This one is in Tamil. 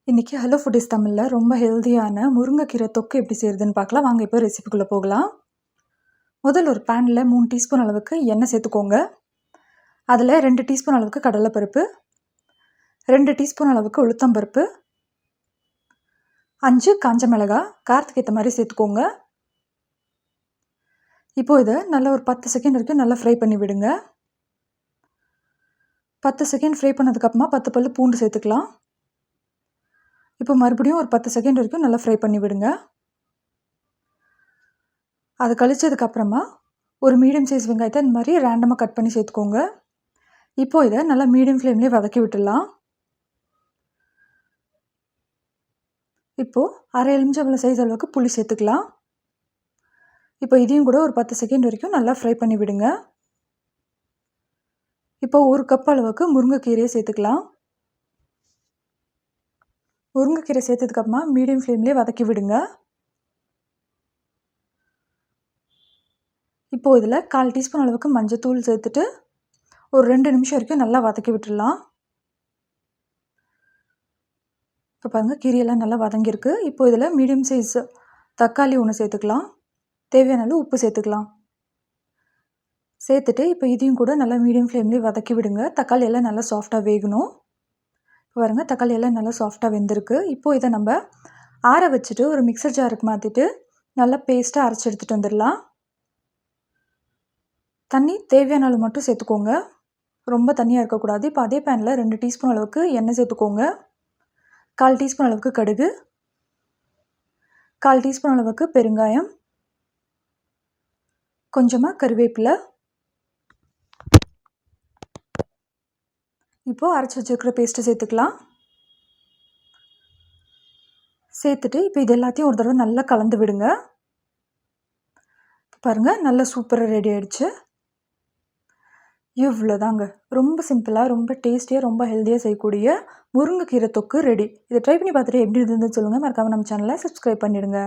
இன்னைக்கு ஹலோ ஃபுட்டிஸ் தமிழில் ரொம்ப ஹெல்தியான முருங்கைக்கீரை தொக்கு எப்படி செய்கிறதுன்னு பார்க்கலாம். வாங்க இப்போ ரெசிபிக்குள்ளே போகலாம். முதல் ஒரு பேனில் 3 டீஸ்பூன் அளவுக்கு எண்ணெய் சேர்த்துக்கோங்க. அதில் 2 டீஸ்பூன் அளவுக்கு கடலைப்பருப்பு, 2 டீஸ்பூன் அளவுக்கு உளுத்தம்பருப்பு, 5 காஞ்ச மிளகாய் காரத்துக்கு ஏற்ற மாதிரி சேர்த்துக்கோங்க. இப்போது இதை நல்லா ஒரு 10 செகண்ட் வரைக்கும் நல்லா ஃப்ரை பண்ணி விடுங்க. 10 செகண்ட் ஃப்ரை பண்ணதுக்கப்புறமா 10 பல்லு பூண்டு சேர்த்துக்கலாம். இப்போ மறுபடியும் ஒரு 10 செகண்ட் வரைக்கும் நல்லா ஃப்ரை பண்ணி விடுங்க. அது கழிச்சதுக்கப்புறமா ஒரு மீடியம் சைஸ் வெங்காயத்தை இந்த மாதிரி ரேண்டமாக கட் பண்ணி சேர்த்துக்கோங்க. இப்போது இதை நல்லா மீடியம் ஃப்ளேம்லேயே வதக்கி விட்டுடலாம். இப்போது அரை எலுமிச்சம்பழம் சைஸ் அளவுக்கு புளி சேர்த்துக்கலாம். இப்போ இதையும் கூட ஒரு 10 செகண்ட் வரைக்கும் நல்லா ஃப்ரை பண்ணி விடுங்க. இப்போ 1 கப் அளவுக்கு முருங்கைக்கீரையை சேர்த்துக்கலாம். முருங்கைக்கீரை சேர்த்ததுக்கப்புறமா மீடியம் ஃப்ளேம்லேயே வதக்கி விடுங்க. இப்போது இதில் 1/4 டீஸ்பூன் அளவுக்கு மஞ்சத்தூள் சேர்த்துட்டு ஒரு 2 நிமிஷம் வரைக்கும் நல்லா வதக்கி விட்டுடலாம். இப்போ பாருங்கள், கீரையெல்லாம் நல்லா வதங்கியிருக்கு. இப்போ இதில் மீடியம் சைஸ் தக்காளி ஒன்று சேர்த்துக்கலாம். தேவையான அளவு உப்பு சேர்த்துக்கலாம். சேர்த்துட்டு இப்போ இதையும் கூட நல்லா மீடியம் ஃப்ளேம்லேயே வதக்கி விடுங்க. தக்காளி எல்லாம் நல்லா சாஃப்டாக வேகணும். பாருங்கள், தக்காளி எல்லாம் நல்லா சாஃப்டாக வெந்திருக்கு. இப்போது இதை நம்ம ஆற வச்சுட்டு ஒரு மிக்சர் ஜாருக்கு மாற்றிட்டு நல்லா பேஸ்ட்டாக அரைச்சி எடுத்துகிட்டு வந்துடலாம். தண்ணி தேவையான அளவு மட்டும் சேர்த்துக்கோங்க. ரொம்ப தண்ணியாக இருக்கக்கூடாது. இப்போ அதே பேனில் 2 டீஸ்பூன் அளவுக்கு எண்ணெய் சேர்த்துக்கோங்க. 1/4 டீஸ்பூன் அளவுக்கு கடுகு, 1/4 டீஸ்பூன் அளவுக்கு பெருங்காயம், கொஞ்சமாக கருவேப்பிலை. இப்போது அரைச்சி வச்சுருக்கிற பேஸ்ட்டை சேர்த்துக்கலாம். சேர்த்துட்டு இப்போ இது எல்லாத்தையும் ஒரு தடவை நல்லா கலந்து விடுங்க. பாருங்கள், நல்லா சூப்பராக ரெடி ஆகிடுச்சு. இவ்வளோதாங்க. ரொம்ப சிம்பிளாக, ரொம்ப டேஸ்டியாக, ரொம்ப ஹெல்த்தியாக செய்யக்கூடிய முருங்கைக்கீரை தொக்கு ரெடி. இதை ட்ரை பண்ணி பார்த்துட்டு எப்படி இருந்ததுன்னு சொல்லுங்கள். மறக்காமல் நம்ம சேனலை சப்ஸ்கிரைப் பண்ணிவிடுங்க.